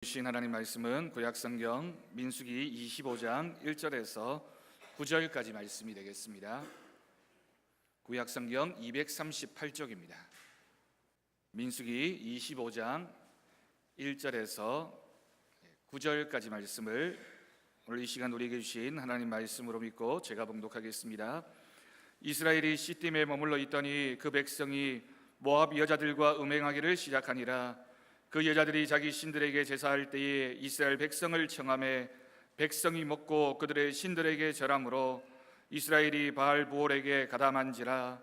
주신 하나님 말씀은 구약성경 민수기 25장 1절에서 9절까지 말씀이 되겠습니다. 구약성경 238쪽입니다. 민수기 25장 1절에서 9절까지 말씀을 오늘 이 시간 우리에게 주신 하나님 말씀으로 믿고 제가 봉독하겠습니다. 이스라엘이 시딤에 머물러 있더니 그 백성이 모압 여자들과 음행하기를 시작하니라. 그 여자들이 자기 신들에게 제사할 때에 이스라엘 백성을 청하매 백성이 먹고 그들의 신들에게 절함으로 이스라엘이 바알 부올에게 가담한지라.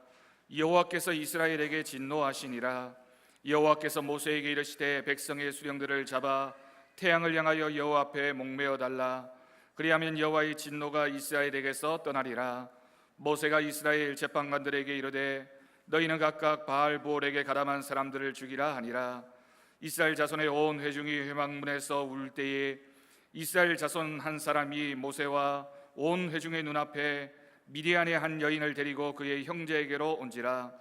여호와께서 이스라엘에게 진노하시니라. 여호와께서 모세에게 이르시되 백성의 수령들을 잡아 태양을 향하여 여호와 앞에 목매어 달라. 그리하면 여호와의 진노가 이스라엘에게서 떠나리라. 모세가 이스라엘 재판관들에게 이르되 너희는 각각 바알 부올에게 가담한 사람들을 죽이라 하니라. 이스라엘 자손의 온 회중이 회막문에서 울 때에 이스라엘 자손 한 사람이 모세와 온 회중의 눈앞에 미디안의 한 여인을 데리고 그의 형제에게로 온지라.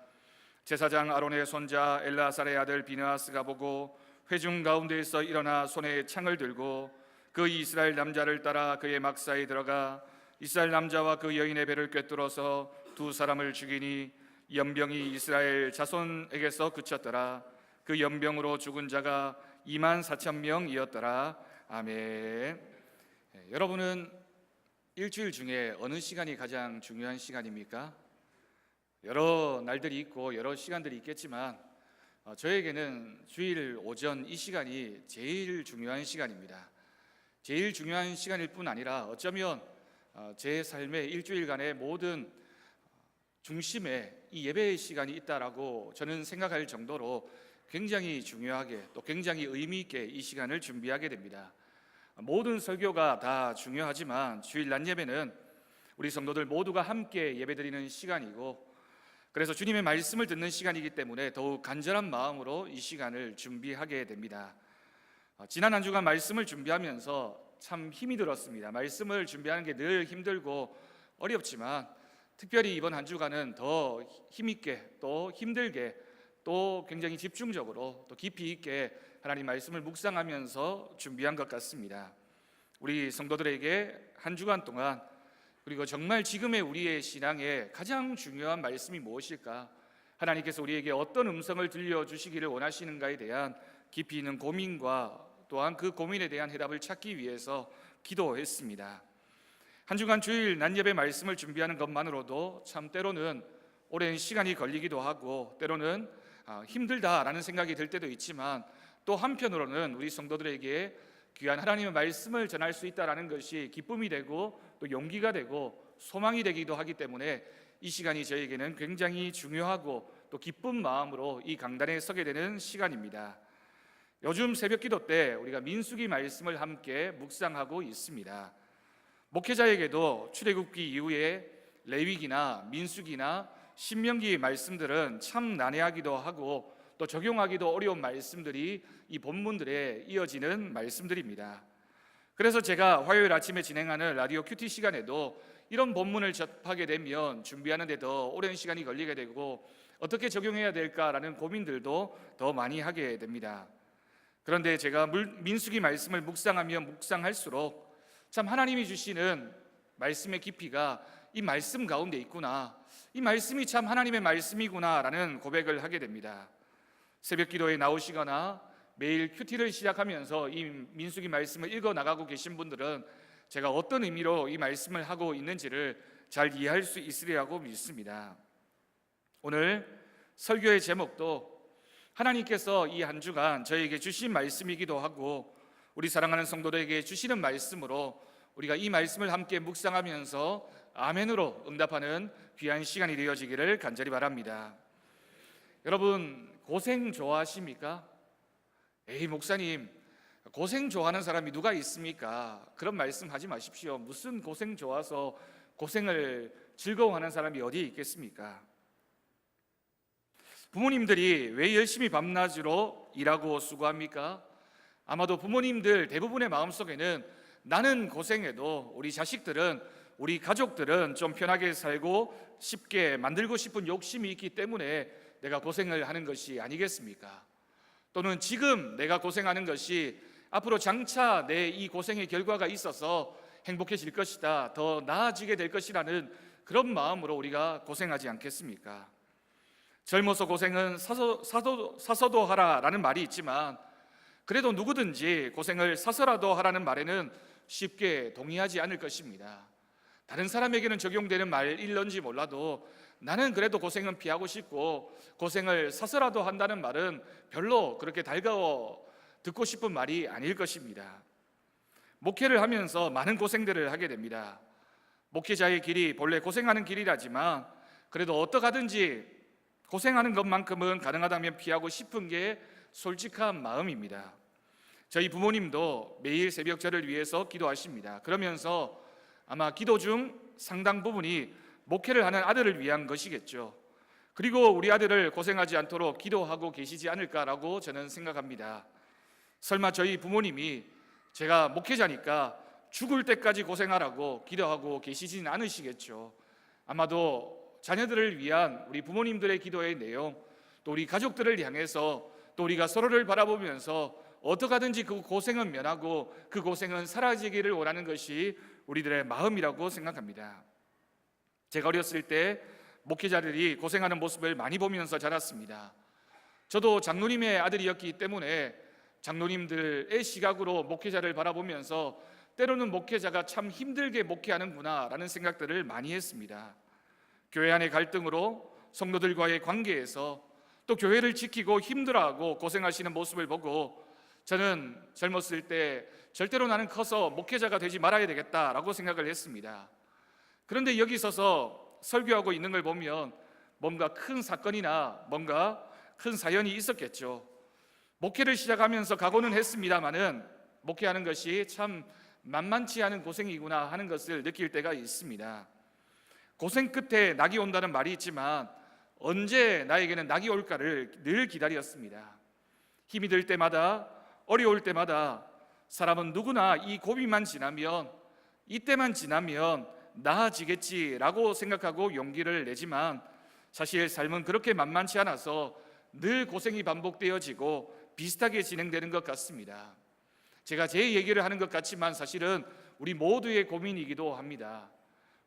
제사장 아론의 손자 엘라살의 아들 비느하스가 보고 회중 가운데에서 일어나 손에 창을 들고 그 이스라엘 남자를 따라 그의 막사에 들어가 이스라엘 남자와 그 여인의 배를 꿰뚫어서 두 사람을 죽이니 연병이 이스라엘 자손에게서 그쳤더라. 그 연병으로 죽은 자가 24,000명이었더라. 아멘. 여러분은 일주일 중에 어느 시간이 가장 중요한 시간입니까? 여러 날들이 있고 여러 시간들이 있겠지만 저에게는 주일 오전 이 시간이 제일 중요한 시간입니다. 제일 중요한 시간일 뿐 아니라 어쩌면 제 삶의 일주일간의 모든 중심에 이 예배의 시간이 있다라고 저는 생각할 정도로 굉장히 중요하게 또 굉장히 의미 있게 이 시간을 준비하게 됩니다. 모든 설교가 다 중요하지만 주일 낮 예배는 우리 성도들 모두가 함께 예배드리는 시간이고 그래서 주님의 말씀을 듣는 시간이기 때문에 더욱 간절한 마음으로 이 시간을 준비하게 됩니다. 지난 한 주간 말씀을 준비하면서 참 힘이 들었습니다. 말씀을 준비하는 게 늘 힘들고 어렵지만 특별히 이번 한 주간은 더 힘있게 또 힘들게 또 굉장히 집중적으로 또 깊이 있게 하나님 말씀을 묵상하면서 준비한 것 같습니다. 우리 성도들에게 한 주간 동안 그리고 정말 지금의 우리의 신앙에 가장 중요한 말씀이 무엇일까? 하나님께서 우리에게 어떤 음성을 들려주시기를 원하시는가에 대한 깊이 있는 고민과 또한 그 고민에 대한 해답을 찾기 위해서 기도했습니다. 한 주간 주일 낮 예배 말씀을 준비하는 것만으로도 참 때로는 오랜 시간이 걸리기도 하고 때로는 힘들다라는 생각이 들 때도 있지만 또 한편으로는 우리 성도들에게 귀한 하나님의 말씀을 전할 수 있다는 것이 기쁨이 되고 또 용기가 되고 소망이 되기도 하기 때문에 이 시간이 저에게는 굉장히 중요하고 또 기쁜 마음으로 이 강단에 서게 되는 시간입니다. 요즘 새벽기도 때 우리가 민수기 말씀을 함께 묵상하고 있습니다. 목회자에게도 출애굽기 이후에 레위기나 민수기나 신명기 말씀들은 참 난해하기도 하고 또 적용하기도 어려운 말씀들이 이 본문들에 이어지는 말씀들입니다. 그래서 제가 화요일 아침에 진행하는 라디오 큐티 시간에도 이런 본문을 접하게 되면 준비하는 데 더 오랜 시간이 걸리게 되고 어떻게 적용해야 될까라는 고민들도 더 많이 하게 됩니다. 그런데 제가 민수기 말씀을 묵상하면 묵상할수록 참 하나님이 주시는 말씀의 깊이가 이 말씀 가운데 있구나, 이 말씀이 참 하나님의 말씀이구나라는 고백을 하게 됩니다. 새벽 기도에 나오시거나 매일 큐티를 시작하면서 이 민수기 말씀을 읽어 나가고 계신 분들은 제가 어떤 의미로 이 말씀을 하고 있는지를 잘 이해할 수 있으리라고 믿습니다. 오늘 설교의 제목도 하나님께서 이 한 주간 저에게 주신 말씀이기도 하고 우리 사랑하는 성도들에게 주시는 말씀으로 우리가 이 말씀을 함께 묵상하면서 아멘으로 응답하는 귀한 시간이 되어지기를 간절히 바랍니다. 여러분 고생 좋아하십니까? 에이 목사님 고생 좋아하는 사람이 누가 있습니까? 그런 말씀 하지 마십시오. 무슨 고생 좋아서 고생을 즐거워하는 사람이 어디에 있겠습니까? 부모님들이 왜 열심히 밤낮으로 일하고 수고합니까? 아마도 부모님들 대부분의 마음속에는 나는 고생해도 우리 자식들은 우리 가족들은 좀 편하게 살고 쉽게 만들고 싶은 욕심이 있기 때문에 내가 고생을 하는 것이 아니겠습니까? 또는 지금 내가 고생하는 것이 앞으로 장차 내 이 고생의 결과가 있어서 행복해질 것이다, 더 나아지게 될 것이라는 그런 마음으로 우리가 고생하지 않겠습니까? 젊어서 고생은 사서도 하라라는 말이 있지만, 그래도 누구든지 고생을 사서라도 하라는 말에는 쉽게 동의하지 않을 것입니다. 다른 사람에게는 적용되는 말일런지 몰라도 나는 그래도 고생은 피하고 싶고, 고생을 사서라도 한다는 말은 별로 그렇게 달가워 듣고 싶은 말이 아닐 것입니다. 목회를 하면서 많은 고생들을 하게 됩니다. 목회자의 길이 본래 고생하는 길이라지만, 그래도 어떡하든지 고생하는 것만큼은 가능하다면 피하고 싶은 게 솔직한 마음입니다. 저희 부모님도 매일 새벽절을 위해서 기도하십니다. 그러면서 아마 기도 중 상당 부분이 목회를 하는 아들을 위한 것이겠죠. 그리고 우리 아들을 고생하지 않도록 기도하고 계시지 않을까라고 저는 생각합니다. 설마 저희 부모님이 제가 목회자니까 죽을 때까지 고생하라고 기도하고 계시진 않으시겠죠. 아마도 자녀들을 위한 우리 부모님들의 기도의 내용, 또 우리 가족들을 향해서, 또 우리가 서로를 바라보면서 어떡하든지 그 고생은 면하고 그 고생은 사라지기를 원하는 것이 우리들의 마음이라고 생각합니다. 제가 어렸을 때 목회자들이 고생하는 모습을 많이 보면서 자랐습니다. 저도 장로님의 아들이었기 때문에 장로님들의 시각으로 목회자를 바라보면서 때로는 목회자가 참 힘들게 목회하는구나 라는 생각들을 많이 했습니다. 교회 안의 갈등으로 성도들과의 관계에서 또 교회를 지키고 힘들어하고 고생하시는 모습을 보고 저는 젊었을 때 절대로 나는 커서 목회자가 되지 말아야 되겠다라고 생각을 했습니다. 그런데 여기 서서 설교하고 있는 걸 보면 뭔가 큰 사건이나 뭔가 큰 사연이 있었겠죠. 목회를 시작하면서 각오는 했습니다마는 목회하는 것이 참 만만치 않은 고생이구나 하는 것을 느낄 때가 있습니다. 고생 끝에 낙이 온다는 말이 있지만 언제 나에게는 낙이 올까를 늘 기다렸습니다. 힘이 들 때마다, 어려울 때마다 사람은 누구나 이 고비만 지나면, 이때만 지나면 나아지겠지라고 생각하고 용기를 내지만 사실 삶은 그렇게 만만치 않아서 늘 고생이 반복되어지고 비슷하게 진행되는 것 같습니다. 제가 제 얘기를 하는 것 같지만 사실은 우리 모두의 고민이기도 합니다.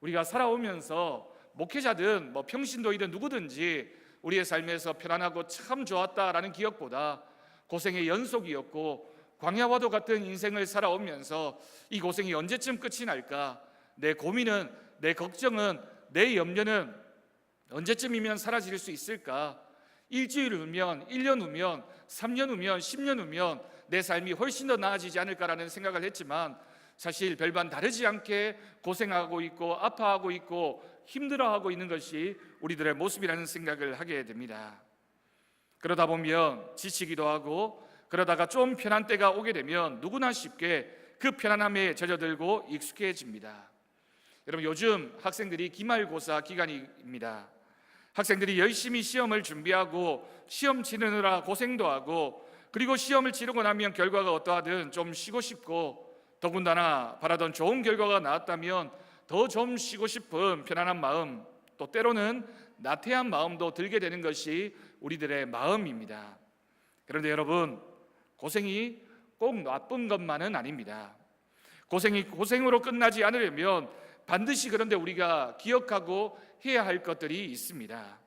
우리가 살아오면서 목회자든 평신도이든 누구든지 우리의 삶에서 편안하고 참 좋았다라는 기억보다 고생의 연속이었고, 광야와도 같은 인생을 살아오면서 이 고생이 언제쯤 끝이 날까, 내 고민은, 내 걱정은, 내 염려는 언제쯤이면 사라질 수 있을까, 일주일 후면, 1년 후면, 3년 후면, 10년 후면 내 삶이 훨씬 더 나아지지 않을까라는 생각을 했지만 사실 별반 다르지 않게 고생하고 있고 아파하고 있고 힘들어하고 있는 것이 우리들의 모습이라는 생각을 하게 됩니다. 그러다 보면 지치기도 하고, 그러다가 좀 편한 때가 오게 되면 누구나 쉽게 그 편안함에 젖어들고 익숙해집니다. 여러분, 요즘 학생들이 기말고사 기간입니다. 학생들이 열심히 시험을 준비하고 시험 치르느라 고생도 하고, 그리고 시험을 치르고 나면 결과가 어떠하든 좀 쉬고 싶고, 더군다나 바라던 좋은 결과가 나왔다면 더 좀 쉬고 싶은 편안한 마음, 또 때로는 나태한 마음도 들게 되는 것이 우리들의 마음입니다. 그런데 여러분, 고생이 꼭 나쁜 것만은 아닙니다. 고생이 고생으로 끝나지 않으려면 반드시 그런데 우리가 기억하고 해야 할 것들이 있습니다.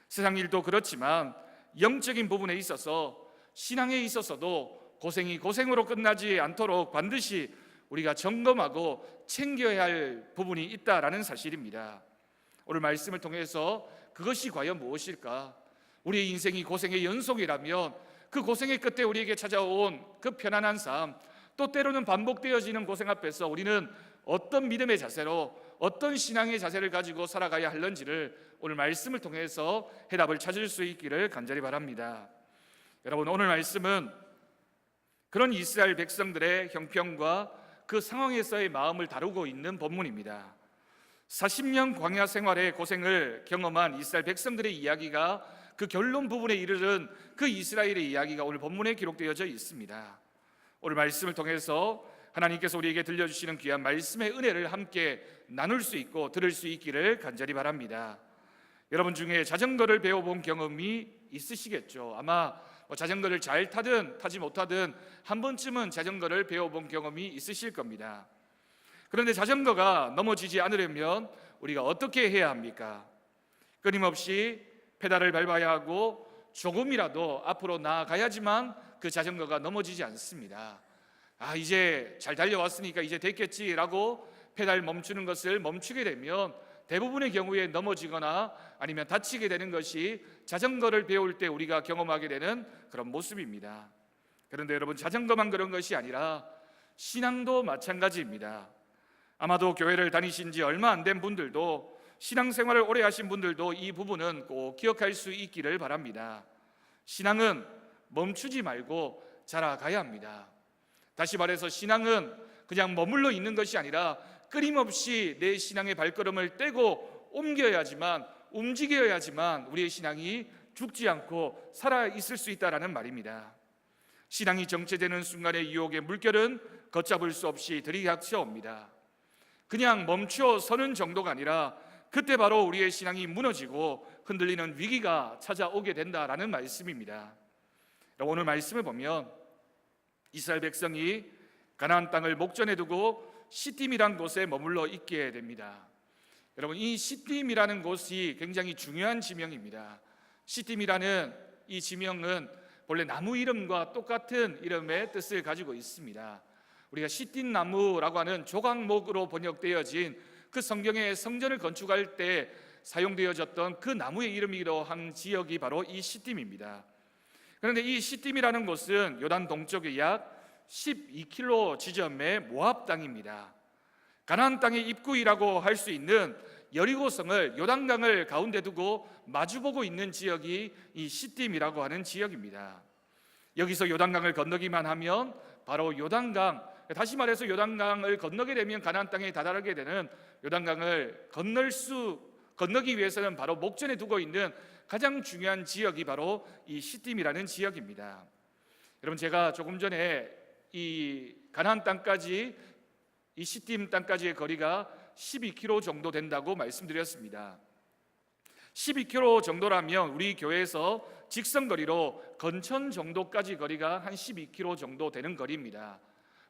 세상 일도 그렇지만 영적인 부분에 있어서, 신앙에 있어서도 고생이 고생으로 끝나지 않도록 반드시 우리가 점검하고 챙겨야 할 부분이 있다라는 사실입니다. 오늘 말씀을 통해서 그것이 과연 무엇일까? 우리의 인생이 고생의 연속이라면 그 고생의 끝에 우리에게 찾아온 그 편안한 삶, 또 때로는 반복되어지는 고생 앞에서 우리는 어떤 믿음의 자세로, 어떤 신앙의 자세를 가지고 살아가야 할는지를 오늘 말씀을 통해서 해답을 찾을 수 있기를 간절히 바랍니다. 여러분, 오늘 말씀은 그런 이스라엘 백성들의 형편과 그 상황에서의 마음을 다루고 있는 본문입니다. 40년 광야 생활의 고생을 경험한 이스라엘 백성들의 이야기가, 그 결론 부분에 이르른 그 이스라엘의 이야기가 오늘 본문에 기록되어져 있습니다. 오늘 말씀을 통해서 하나님께서 우리에게 들려주시는 귀한 말씀의 은혜를 함께 나눌 수 있고 들을 수 있기를 간절히 바랍니다. 여러분 중에 자전거를 배워본 경험이 있으시겠죠. 아마 자전거를 잘 타든 타지 못하든 한 번쯤은 자전거를 배워본 경험이 있으실 겁니다. 그런데 자전거가 넘어지지 않으려면 우리가 어떻게 해야 합니까? 끊임없이 페달을 밟아야 하고 조금이라도 앞으로 나아가야지만 그 자전거가 넘어지지 않습니다. 이제 잘 달려왔으니까 이제 됐겠지라고 페달 멈추는 것을 멈추게 되면 대부분의 경우에 넘어지거나 아니면 다치게 되는 것이 자전거를 배울 때 우리가 경험하게 되는 그런 모습입니다. 그런데 여러분, 자전거만 그런 것이 아니라 신앙도 마찬가지입니다. 아마도 교회를 다니신 지 얼마 안 된 분들도, 신앙생활을 오래 하신 분들도 이 부분은 꼭 기억할 수 있기를 바랍니다. 신앙은 멈추지 말고 자라가야 합니다. 다시 말해서 신앙은 그냥 머물러 있는 것이 아니라 끊임없이 내 신앙의 발걸음을 떼고 옮겨야지만, 움직여야지만 우리의 신앙이 죽지 않고 살아있을 수 있다는 말입니다. 신앙이 정체되는 순간의 유혹의 물결은 걷잡을 수 없이 들이닥쳐옵니다. 그냥 멈춰 서는 정도가 아니라 그때 바로 우리의 신앙이 무너지고 흔들리는 위기가 찾아오게 된다라는 말씀입니다. 오늘 말씀을 보면 이스라엘 백성이 가나안 땅을 목전에 두고 시딤이란 곳에 머물러 있게 됩니다. 여러분, 이 시딤이라는 곳이 굉장히 중요한 지명입니다. 시딤이라는 이 지명은 원래 나무 이름과 똑같은 이름의 뜻을 가지고 있습니다. 우리가 시딤나무라고 하는 조각목으로 번역되어진 그 성경의 성전을 건축할 때 사용되어졌던 그 나무의 이름이기도 한 지역이 바로 이 시딤입니다. 그런데 이 시딤이라는 곳은 요단 동쪽에 약 12km 지점의 모압 땅입니다. 가나안 땅의 입구이라고 할 수 있는 여리고성을, 요단강을 가운데 두고 마주보고 있는 지역이 이 시딤이라고 하는 지역입니다. 여기서 요단강을 건너기만 하면 바로 요단강, 다시 말해서 요단강을 건너게 되면 가나안 땅에 다다르게 되는, 요단강을 건너기 위해서는 바로 목전에 두고 있는 가장 중요한 지역이 바로 이 시딤이라는 지역입니다. 여러분, 제가 조금 전에 이 가나안 땅까지, 이 시딤 땅까지의 거리가 12km 정도 된다고 말씀드렸습니다. 12km 정도라면 우리 교회에서 직선거리로 건천 정도까지 거리가 한 12km 정도 되는 거리입니다.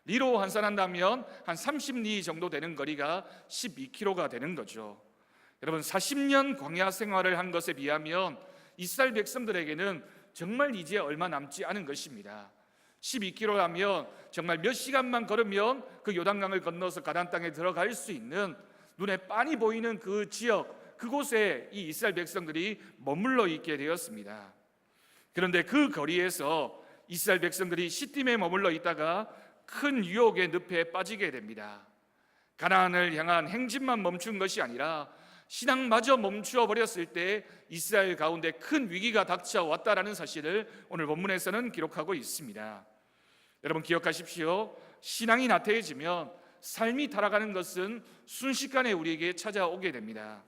리로 환산한다면 한 30리 정도 되는 거리가 12km가 되는 거죠. 여러분, 40년 광야 생활을 한 것에 비하면 이스라엘 백성들에게는 정말 이제 얼마 남지 않은 것입니다. 12km라면 정말 몇 시간만 걸으면 그 요단강을 건너서 가나안 땅에 들어갈 수 있는, 눈에 빤히 보이는 그 지역, 그곳에 이 이스라엘 백성들이 머물러 있게 되었습니다. 그런데 그 거리에서 이스라엘 백성들이 시딤에 머물러 있다가 큰 유혹의 늪에 빠지게 됩니다. 가나안을 향한 행진만 멈춘 것이 아니라 신앙마저 멈추어 버렸을 때 이스라엘 가운데 큰 위기가 닥쳐왔다라는 사실을 오늘 본문에서는 기록하고 있습니다. 여러분, 기억하십시오. 신앙이 나태해지면 삶이 타락하는 것은 순식간에 우리에게 찾아오게 됩니다.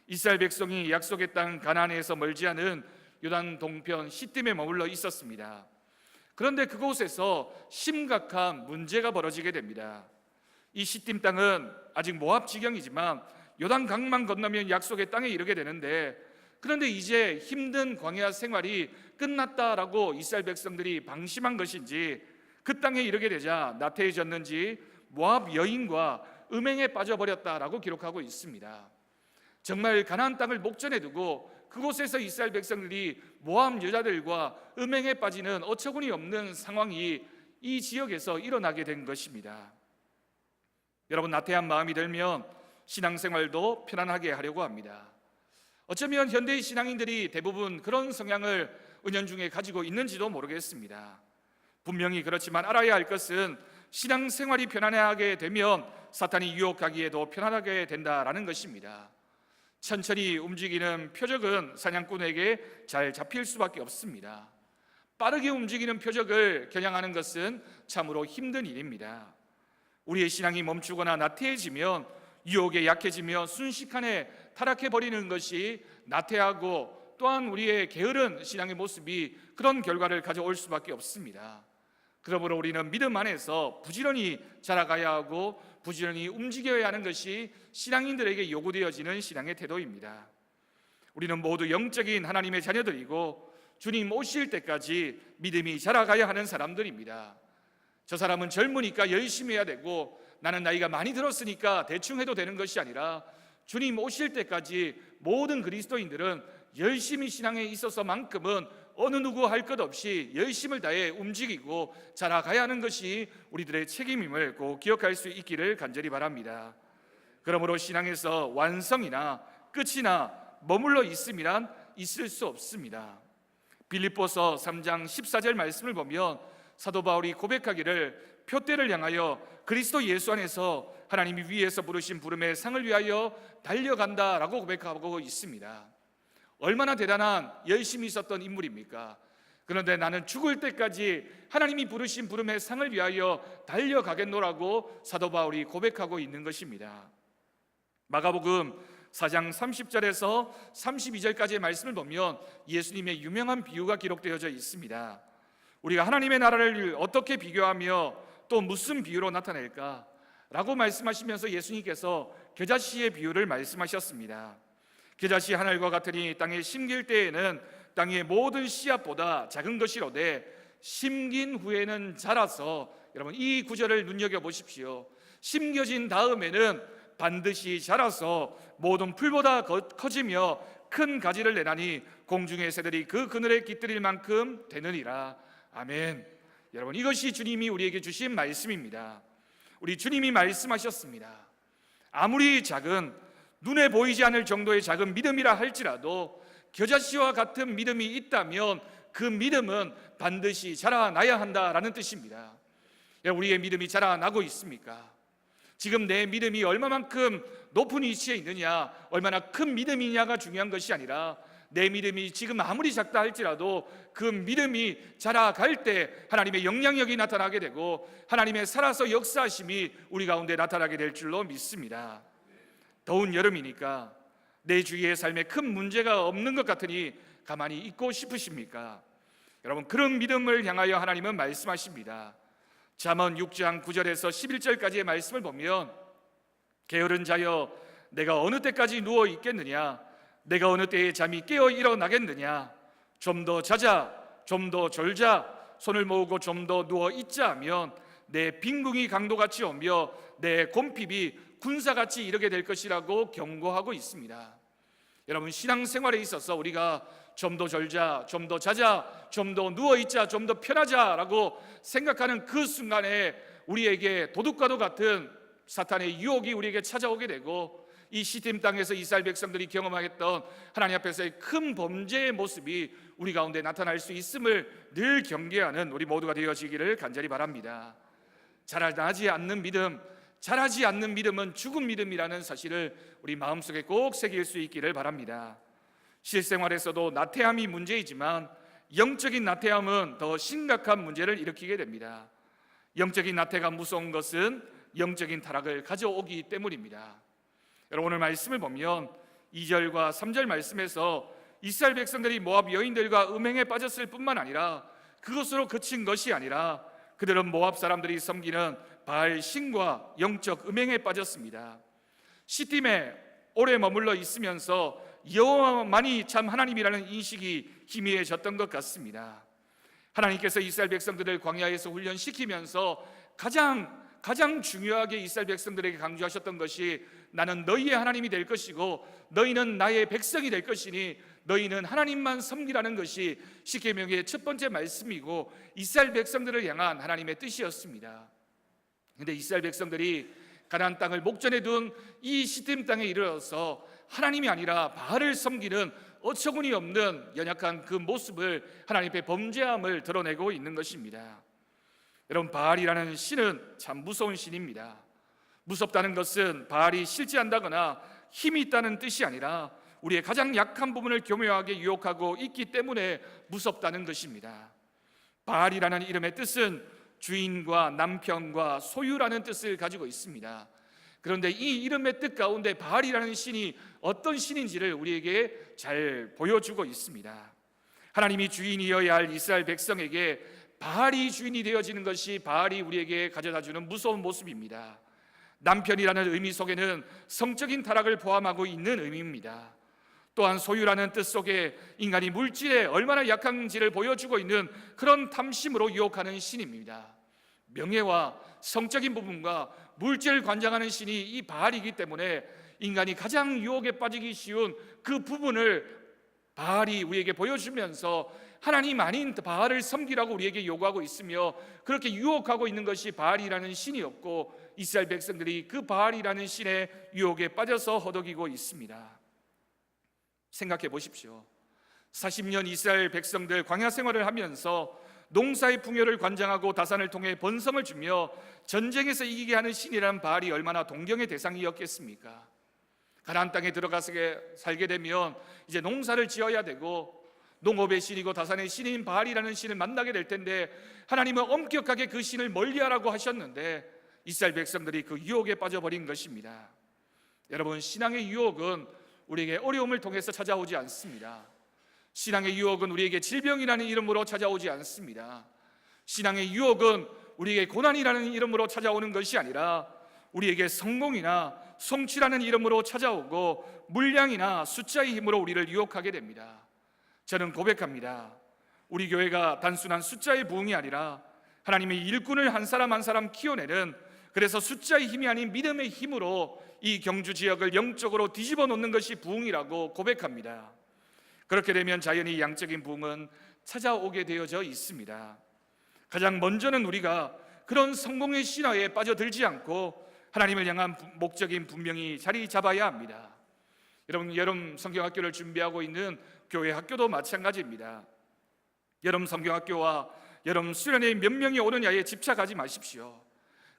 이스라엘 백성이 약속의 땅 가나안에서 멀지 않은 요단 동편 시딤에 머물러 있었습니다. 그런데 그곳에서 심각한 문제가 벌어지게 됩니다. 이 시딤 땅은 아직 모압 지경이지만 요단강만 건너면 약속의 땅에 이르게 되는데, 그런데 이제 힘든 광야 생활이 끝났다라고 이스라엘 백성들이 방심한 것인지 그 땅에 이르게 되자 나태해졌는지 모압 여인과 음행에 빠져버렸다라고 기록하고 있습니다. 정말 가나안 땅을 목전에 두고 그곳에서 이스라엘 백성들이 모압 여자들과 음행에 빠지는 어처구니 없는 상황이 이 지역에서 일어나게 된 것입니다. 여러분, 나태한 마음이 들면 신앙생활도 편안하게 하려고 합니다. 어쩌면 현대의 신앙인들이 대부분 그런 성향을 은연중에 가지고 있는지도 모르겠습니다. 분명히 그렇지만 알아야 할 것은 신앙생활이 편안하게 되면 사탄이 유혹하기에도 편안하게 된다라는 것입니다. 천천히 움직이는 표적은 사냥꾼에게 잘 잡힐 수밖에 없습니다. 빠르게 움직이는 표적을 겨냥하는 것은 참으로 힘든 일입니다. 우리의 신앙이 멈추거나 나태해지면, 유혹에 약해지며 순식간에 타락해버리는 것이 나태하고 또한 우리의 게으른 신앙의 모습이 그런 결과를 가져올 수밖에 없습니다. 그러므로 우리는 믿음 안에서 부지런히 자라가야 하고 부지런히 움직여야 하는 것이 신앙인들에게 요구되어지는 신앙의 태도입니다. 우리는 모두 영적인 하나님의 자녀들이고 주님 오실 때까지 믿음이 자라가야 하는 사람들입니다. 저 사람은 젊으니까 열심히 해야 되고 나는 나이가 많이 들었으니까 대충 해도 되는 것이 아니라 주님 오실 때까지 모든 그리스도인들은 열심히 신앙에 있어서만큼은 어느 누구 할 것 없이 열심을 다해 움직이고 자라가야 하는 것이 우리들의 책임임을 꼭 기억할 수 있기를 간절히 바랍니다. 그러므로 신앙에서 완성이나 끝이나 머물러 있음이란 있을 수 없습니다. 빌립보서 3장 14절 말씀을 보면 사도 바울이 고백하기를 표대를 향하여 그리스도 예수 안에서 하나님이 위에서 부르신 부름의 상을 위하여 달려간다라고 고백하고 있습니다. 얼마나 대단한 열심히 있었던 인물입니까? 그런데 나는 죽을 때까지 하나님이 부르신 부름의 상을 위하여 달려가겠노라고 사도 바울이 고백하고 있는 것입니다. 마가복음 4장 30절에서 32절까지의 말씀을 보면 예수님의 유명한 비유가 기록되어져 있습니다. 우리가 하나님의 나라를 어떻게 비교하며 또 무슨 비유로 나타낼까? 라고 말씀하시면서 예수님께서 겨자씨의 비유를 말씀하셨습니다. 겨자씨 하늘과 같으니 땅에 심길 때에는 땅의 모든 씨앗보다 작은 것이로되 심긴 후에는 자라서, 여러분 이 구절을 눈여겨보십시오. 심겨진 다음에는 반드시 자라서 모든 풀보다 커지며 큰 가지를 내나니 공중의 새들이 그 그늘에 깃들일 만큼 되느니라. 아멘. 여러분 이것이 주님이 우리에게 주신 말씀입니다. 우리 주님이 말씀하셨습니다. 아무리 작은, 눈에 보이지 않을 정도의 작은 믿음이라 할지라도 겨자씨와 같은 믿음이 있다면 그 믿음은 반드시 자라나야 한다라는 뜻입니다. 우리의 믿음이 자라나고 있습니까? 지금 내 믿음이 얼마만큼 높은 위치에 있느냐, 얼마나 큰 믿음이냐가 중요한 것이 아니라 내 믿음이 지금 아무리 작다 할지라도 그 믿음이 자라갈 때 하나님의 영향력이 나타나게 되고 하나님의 살아서 역사하심이 우리 가운데 나타나게 될 줄로 믿습니다. 더운 여름이니까 내 주위의 삶에 큰 문제가 없는 것 같으니 가만히 있고 싶으십니까? 여러분 그런 믿음을 향하여 하나님은 말씀하십니다. 잠언 6장 9절에서 11절까지의 말씀을 보면 게으른 자여 내가 어느 때까지 누워 있겠느냐, 내가 어느 때에 잠이 깨어 일어나겠느냐, 좀 더 자자, 좀 더 졸자, 손을 모으고 좀 더 누워 있자 하면 내 빈궁이 강도같이 오며 내 곰핍이 군사같이 이르게 될 것이라고 경고하고 있습니다. 여러분 신앙생활에 있어서 우리가 좀 더 졸자, 좀 더 자자, 좀 더 누워있자, 좀 더 편하자라고 생각하는 그 순간에 우리에게 도둑과도 같은 사탄의 유혹이 우리에게 찾아오게 되고 이 시딤 땅에서 이스라엘 백성들이 경험하였던 하나님 앞에서의 큰 범죄의 모습이 우리 가운데 나타날 수 있음을 늘 경계하는 우리 모두가 되어지기를 간절히 바랍니다. 자라나지 않는 믿음, 자라지 않는 믿음은 죽은 믿음이라는 사실을 우리 마음속에 꼭 새길 수 있기를 바랍니다. 실생활에서도 나태함이 문제이지만 영적인 나태함은 더 심각한 문제를 일으키게 됩니다. 영적인 나태가 무서운 것은 영적인 타락을 가져오기 때문입니다. 여러분 오늘 말씀을 보면 2절과 3절 말씀에서 이스라엘 백성들이 모압 여인들과 음행에 빠졌을 뿐만 아니라 그것으로 그친 것이 아니라 그들은 모압 사람들이 섬기는 바알 신과 영적 음행에 빠졌습니다. 시딤에 오래 머물러 있으면서 여호와만이 참 하나님이라는 인식이 희미해졌던 것 같습니다. 하나님께서 이스라엘 백성들을 광야에서 훈련시키면서 가장 중요하게 이스라엘 백성들에게 강조하셨던 것이 나는 너희의 하나님이 될 것이고 너희는 나의 백성이 될 것이니 너희는 하나님만 섬기라는 것이 십계명의 첫 번째 말씀이고 이스라엘 백성들을 향한 하나님의 뜻이었습니다. 그런데 이스라엘 백성들이 가나안 땅을 목전에 둔 이 시딤 땅에 이르러서 하나님이 아니라 바알을 섬기는 어처구니 없는 연약한 그 모습을 하나님의 범죄함을 드러내고 있는 것입니다. 여러분 바알이라는 신은 참 무서운 신입니다. 무섭다는 것은 바알이 실제한다거나 힘이 있다는 뜻이 아니라 우리의 가장 약한 부분을 교묘하게 유혹하고 있기 때문에 무섭다는 것입니다. 바알이라는 이름의 뜻은 주인과 남편과 소유라는 뜻을 가지고 있습니다. 그런데 이 이름의 뜻 가운데 바알이라는 신이 어떤 신인지를 우리에게 잘 보여주고 있습니다. 하나님이 주인이어야 할 이스라엘 백성에게 바알이 주인이 되어지는 것이 바알이 우리에게 가져다주는 무서운 모습입니다. 남편이라는 의미 속에는 성적인 타락을 포함하고 있는 의미입니다. 또한 소유라는 뜻 속에 인간이 물질에 얼마나 약한지를 보여주고 있는 그런 탐심으로 유혹하는 신입니다. 명예와 성적인 부분과 물질을 관장하는 신이 이 바알이기 때문에 인간이 가장 유혹에 빠지기 쉬운 그 부분을 바알이 우리에게 보여주면서 하나님 아닌 바알을 섬기라고 우리에게 요구하고 있으며, 그렇게 유혹하고 있는 것이 바알이라는 신이었고, 이스라엘 백성들이 그 바알이라는 신의 유혹에 빠져서 허덕이고 있습니다. 생각해 보십시오. 40년 이스라엘 백성들 광야 생활을 하면서 농사의 풍요를 관장하고 다산을 통해 번성을 주며 전쟁에서 이기게 하는 신이란 바알이 얼마나 동경의 대상이었겠습니까? 가나안 땅에 들어가서 살게 되면 이제 농사를 지어야 되고, 농업의 신이고 다산의 신인 바알이라는 신을 만나게 될 텐데, 하나님은 엄격하게 그 신을 멀리하라고 하셨는데 이스라엘 백성들이 그 유혹에 빠져버린 것입니다. 여러분, 신앙의 유혹은 우리에게 어려움을 통해서 찾아오지 않습니다. 신앙의 유혹은 우리에게 질병이라는 이름으로 찾아오지 않습니다. 신앙의 유혹은 우리에게 고난이라는 이름으로 찾아오는 것이 아니라 우리에게 성공이나 성취라는 이름으로 찾아오고 물량이나 숫자의 힘으로 우리를 유혹하게 됩니다. 저는 고백합니다. 우리 교회가 단순한 숫자의 부흥이 아니라 하나님의 일꾼을 한 사람 한 사람 키워내는, 그래서 숫자의 힘이 아닌 믿음의 힘으로 이 경주 지역을 영적으로 뒤집어 놓는 것이 부흥이라고 고백합니다. 그렇게 되면 자연히 양적인 부흥은 찾아오게 되어져 있습니다. 가장 먼저는 우리가 그런 성공의 신화에 빠져들지 않고 하나님을 향한 목적인 분명히 자리 잡아야 합니다. 여러분, 여름 성경학교를 준비하고 있는 교회 학교도 마찬가지입니다. 여름 성경학교와 여름 수련회 몇 명이 오느냐에 집착하지 마십시오.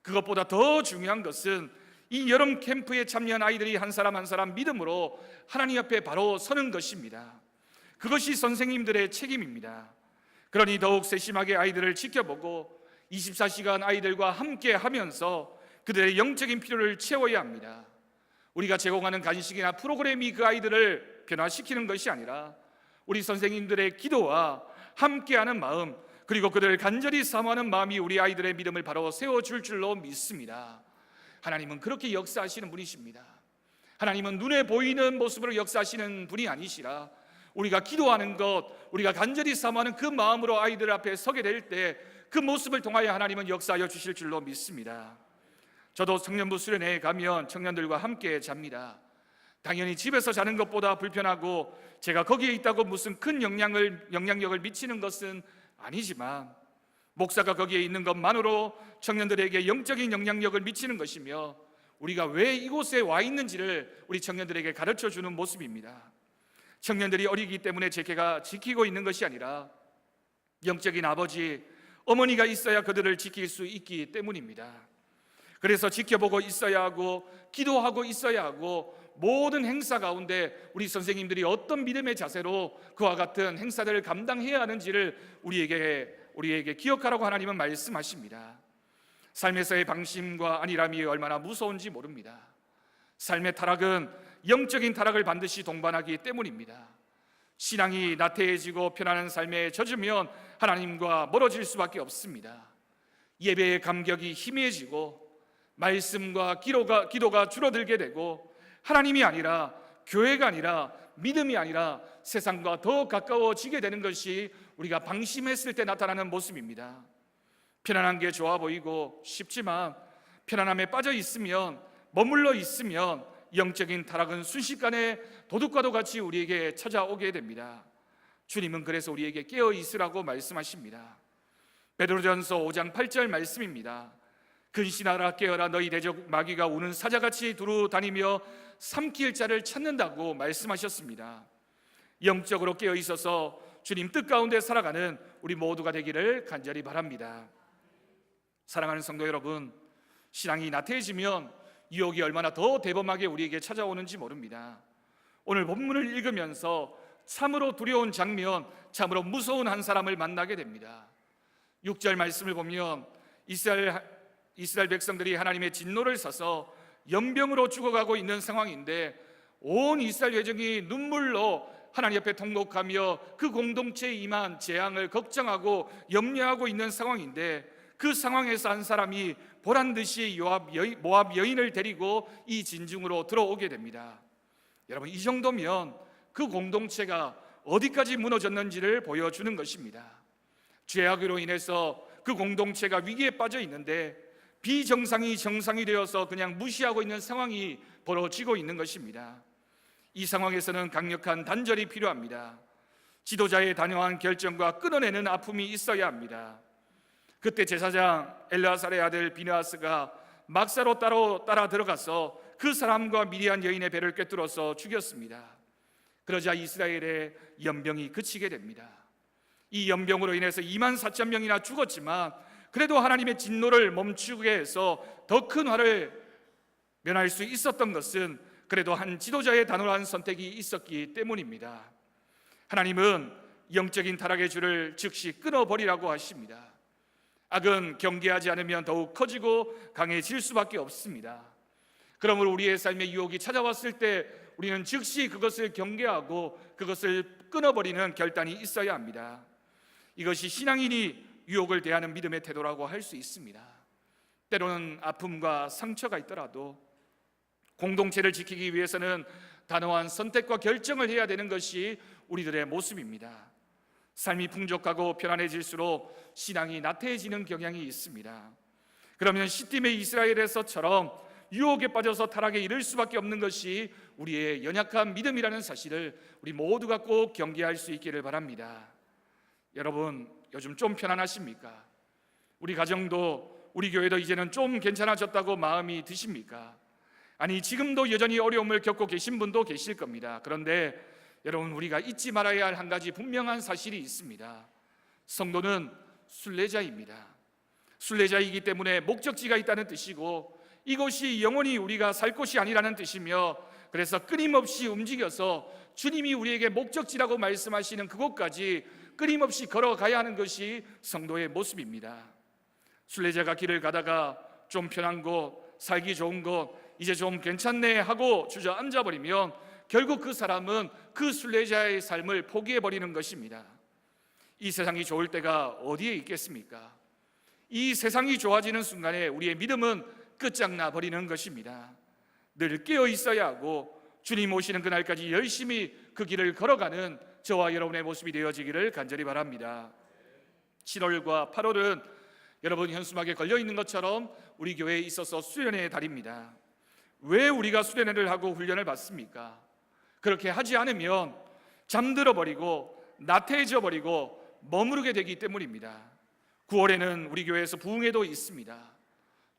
그것보다 더 중요한 것은 이 여름 캠프에 참여한 아이들이 한 사람 한 사람 믿음으로 하나님 앞에 바로 서는 것입니다. 그것이 선생님들의 책임입니다. 그러니 더욱 세심하게 아이들을 지켜보고 24시간 아이들과 함께 하면서 그들의 영적인 필요를 채워야 합니다. 우리가 제공하는 간식이나 프로그램이 그 아이들을 변화시키는 것이 아니라 우리 선생님들의 기도와 함께하는 마음, 그리고 그들을 간절히 사모하는 마음이 우리 아이들의 믿음을 바로 세워줄 줄로 믿습니다. 하나님은 그렇게 역사하시는 분이십니다. 하나님은 눈에 보이는 모습으로 역사하시는 분이 아니시라 우리가 기도하는 것, 우리가 간절히 사모하는 그 마음으로 아이들 앞에 서게 될 때 그 모습을 통하여 하나님은 역사하여 주실 줄로 믿습니다. 저도 청년부 수련회에 가면 청년들과 함께 잡니다. 당연히 집에서 자는 것보다 불편하고 제가 거기에 있다고 무슨 큰 영향력을 미치는 것은 아니지만, 목사가 거기에 있는 것만으로 청년들에게 영적인 영향력을 미치는 것이며 우리가 왜 이곳에 와 있는지를 우리 청년들에게 가르쳐주는 모습입니다. 청년들이 어리기 때문에 제가 지키고 있는 것이 아니라 영적인 아버지, 어머니가 있어야 그들을 지킬 수 있기 때문입니다. 그래서 지켜보고 있어야 하고 기도하고 있어야 하고, 모든 행사 가운데 우리 선생님들이 어떤 믿음의 자세로 그와 같은 행사들을 감당해야 하는지를 우리에게 기억하라고 하나님은 말씀하십니다. 삶에서의 방심과 안일함이 얼마나 무서운지 모릅니다. 삶의 타락은 영적인 타락을 반드시 동반하기 때문입니다. 신앙이 나태해지고 편안한 삶에 젖으면 하나님과 멀어질 수밖에 없습니다. 예배의 감격이 희미해지고 말씀과 기도가 줄어들게 되고, 하나님이 아니라 교회가 아니라 믿음이 아니라 세상과 더 가까워지게 되는 것이 우리가 방심했을 때 나타나는 모습입니다. 편안한 게 좋아 보이고 쉽지만 편안함에 빠져 있으면, 머물러 있으면 영적인 타락은 순식간에 도둑과도 같이 우리에게 찾아오게 됩니다. 주님은 그래서 우리에게 깨어 있으라고 말씀하십니다. 베드로전서 5장 8절 말씀입니다. 근신하라, 깨어라, 너희 대적 마귀가 우는 사자같이 두루 다니며 삼킬 자를 찾는다고 말씀하셨습니다. 영적으로 깨어 있어서 주님 뜻 가운데 살아가는 우리 모두가 되기를 간절히 바랍니다. 사랑하는 성도 여러분, 신앙이 나태해지면 유혹이 얼마나 더 대범하게 우리에게 찾아오는지 모릅니다. 오늘 본문을 읽으면서 참으로 두려운 장면, 참으로 무서운 한 사람을 만나게 됩니다. 6절 말씀을 보면 이스라엘 백성들이 하나님의 진노를 사서 연병으로 죽어가고 있는 상황인데, 온 이스라엘 회중이 눈물로 하나님 앞에 통곡하며 그 공동체에 임한 재앙을 걱정하고 염려하고 있는 상황인데, 그 상황에서 한 사람이 보란듯이 모압 여인을 데리고 이 진중으로 들어오게 됩니다. 여러분, 이 정도면 그 공동체가 어디까지 무너졌는지를 보여주는 것입니다. 죄악으로 인해서 그 공동체가 위기에 빠져 있는데 비정상이 정상이 되어서 그냥 무시하고 있는 상황이 벌어지고 있는 것입니다. 이 상황에서는 강력한 단절이 필요합니다. 지도자의 단호한 결정과 끊어내는 아픔이 있어야 합니다. 그때 제사장 엘르아살의 아들 비느하스가 막사로 따라 들어가서 그 사람과 미디안 여인의 배를 꿰뚫어서 죽였습니다. 그러자 이스라엘의 연병이 그치게 됩니다. 이 연병으로 인해서 24,000명이나 죽었지만 그래도 하나님의 진노를 멈추게 해서 더 큰 화를 면할 수 있었던 것은 그래도 한 지도자의 단호한 선택이 있었기 때문입니다. 하나님은 영적인 타락의 줄을 즉시 끊어버리라고 하십니다. 악은 경계하지 않으면 더욱 커지고 강해질 수밖에 없습니다. 그러므로 우리의 삶에 유혹이 찾아왔을 때 우리는 즉시 그것을 경계하고 그것을 끊어버리는 결단이 있어야 합니다. 이것이 신앙인이 유혹을 대하는 믿음의 태도라고 할 수 있습니다. 때로는 아픔과 상처가 있더라도 공동체를 지키기 위해서는 단호한 선택과 결정을 해야 되는 것이 우리들의 모습입니다. 삶이 풍족하고 편안해질수록 신앙이 나태해지는 경향이 있습니다. 그러면 시딤의 이스라엘에서처럼 유혹에 빠져서 타락에 이를 수밖에 없는 것이 우리의 연약한 믿음이라는 사실을 우리 모두가 꼭 경계할 수 있기를 바랍니다. 여러분, 요즘 좀 편안하십니까? 우리 가정도 우리 교회도 이제는 좀 괜찮아졌다고 마음이 드십니까? 아니, 지금도 여전히 어려움을 겪고 계신 분도 계실 겁니다. 그런데 여러분, 우리가 잊지 말아야 할 한 가지 분명한 사실이 있습니다. 성도는 순례자입니다. 순례자이기 때문에 목적지가 있다는 뜻이고 이곳이 영원히 우리가 살 곳이 아니라는 뜻이며, 그래서 끊임없이 움직여서 주님이 우리에게 목적지라고 말씀하시는 그곳까지 끊임없이 걸어가야 하는 것이 성도의 모습입니다. 순례자가 길을 가다가 좀 편한 곳, 살기 좋은 곳, 이제 좀 괜찮네 하고 주저앉아 버리면 결국 그 사람은 그 순례자의 삶을 포기해버리는 것입니다. 이 세상이 좋을 때가 어디에 있겠습니까? 이 세상이 좋아지는 순간에 우리의 믿음은 끝장나 버리는 것입니다. 늘 깨어 있어야 하고 주님 오시는 그날까지 열심히 그 길을 걸어가는 저와 여러분의 모습이 되어지기를 간절히 바랍니다. 7월과 8월은 여러분 현수막에 걸려있는 것처럼 우리 교회에 있어서 수련회의 달입니다. 왜 우리가 수련회를 하고 훈련을 받습니까? 그렇게 하지 않으면 잠들어 버리고 나태해져 버리고 머무르게 되기 때문입니다. 9월에는 우리 교회에서 부흥회도 있습니다.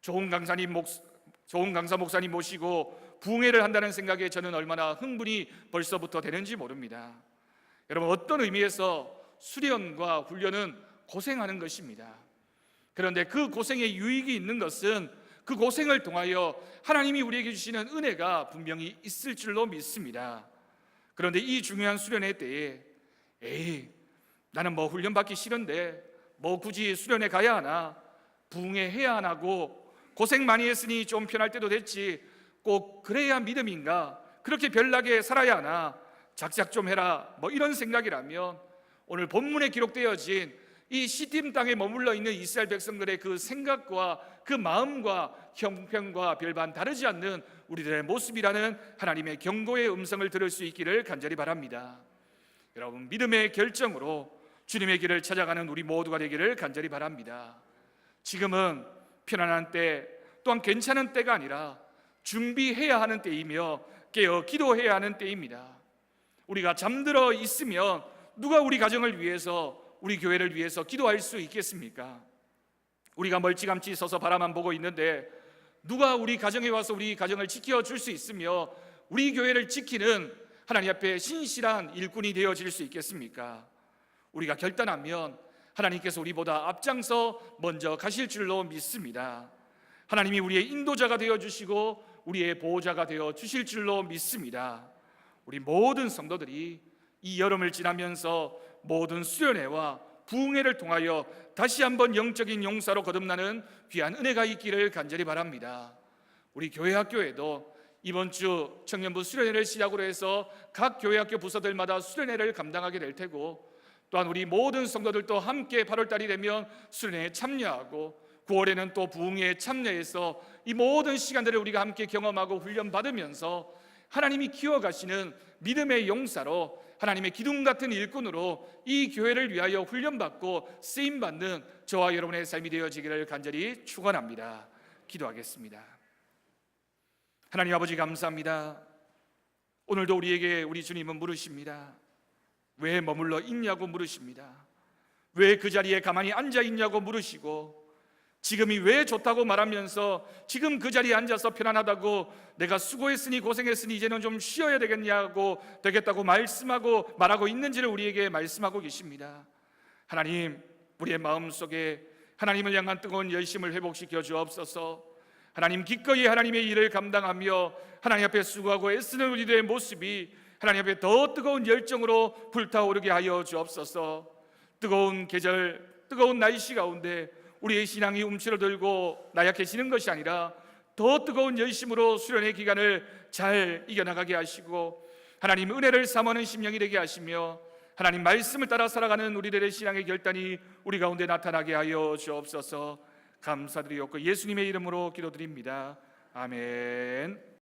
좋은 강사 목사님 모시고 부흥회를 한다는 생각에 저는 얼마나 흥분이 벌써부터 되는지 모릅니다. 여러분, 어떤 의미에서 수련과 훈련은 고생하는 것입니다. 그런데 그 고생에 유익이 있는 것은 그 고생을 통하여 하나님이 우리에게 주시는 은혜가 분명히 있을 줄로 믿습니다. 그런데 이 중요한 수련회 때에 나는 뭐 훈련 받기 싫은데 뭐 굳이 수련회 가야 하나, 부흥회 해야 하나고 고생 많이 했으니 좀 편할 때도 됐지, 꼭 그래야 믿음인가, 그렇게 별나게 살아야 하나, 작작 좀 해라, 뭐 이런 생각이라면 오늘 본문에 기록되어진 이 시딤 땅에 머물러 있는 이스라엘 백성들의 그 생각과 그 마음과 형편과 별반 다르지 않는 우리들의 모습이라는 하나님의 경고의 음성을 들을 수 있기를 간절히 바랍니다. 여러분, 믿음의 결정으로 주님의 길을 찾아가는 우리 모두가 되기를 간절히 바랍니다. 지금은 편안한 때, 또한 괜찮은 때가 아니라 준비해야 하는 때이며 깨어 기도해야 하는 때입니다. 우리가 잠들어 있으면 누가 우리 가정을 위해서, 우리 교회를 위해서 기도할 수 있겠습니까? 우리가 멀찌감치 서서 바라만 보고 있는데 누가 우리 가정에 와서 우리 가정을 지켜줄 수 있으며 우리 교회를 지키는 하나님 앞에 신실한 일꾼이 되어질 수 있겠습니까? 우리가 결단하면 하나님께서 우리보다 앞장서 먼저 가실 줄로 믿습니다. 하나님이 우리의 인도자가 되어주시고 우리의 보호자가 되어주실 줄로 믿습니다. 우리 모든 성도들이 이 여름을 지나면서 모든 수련회와 부흥회를 통하여 다시 한번 영적인 용사로 거듭나는 귀한 은혜가 있기를 간절히 바랍니다. 우리 교회 학교에도 이번 주 청년부 수련회를 시작으로 해서 각 교회 학교 부서들마다 수련회를 감당하게 될 테고, 또한 우리 모든 성도들도 함께 8월달이 되면 수련회에 참여하고 9월에는 또 부흥회에 참여해서 이 모든 시간들을 우리가 함께 경험하고 훈련받으면서 하나님이 키워가시는 믿음의 용사로, 하나님의 기둥 같은 일꾼으로 이 교회를 위하여 훈련받고 쓰임받는 저와 여러분의 삶이 되어지기를 간절히 축원합니다. 기도하겠습니다. 하나님 아버지, 감사합니다. 오늘도 우리에게 우리 주님은 물으십니다. 왜 머물러 있냐고 물으십니다. 왜 그 자리에 가만히 앉아 있냐고 물으시고, 지금이 왜 좋다고 말하면서 지금 그 자리에 앉아서 편안하다고, 내가 수고했으니 고생했으니 이제는 좀 쉬어야 되겠다고 말하고 있는지를 우리에게 말씀하고 계십니다. 하나님, 우리의 마음속에 하나님을 향한 뜨거운 열심을 회복시켜 주옵소서. 하나님, 기꺼이 하나님의 일을 감당하며 하나님 앞에 수고하고 애쓰는 우리들의 모습이 하나님 앞에 더 뜨거운 열정으로 불타오르게 하여 주옵소서. 뜨거운 계절, 뜨거운 날씨 가운데 우리의 신앙이 움츠러들고 나약해지는 것이 아니라 더 뜨거운 열심으로 수련의 기간을 잘 이겨나가게 하시고, 하나님 은혜를 사모하는 심령이 되게 하시며 하나님 말씀을 따라 살아가는 우리들의 신앙의 결단이 우리 가운데 나타나게 하여 주옵소서. 감사드리옵고 예수님의 이름으로 기도드립니다. 아멘.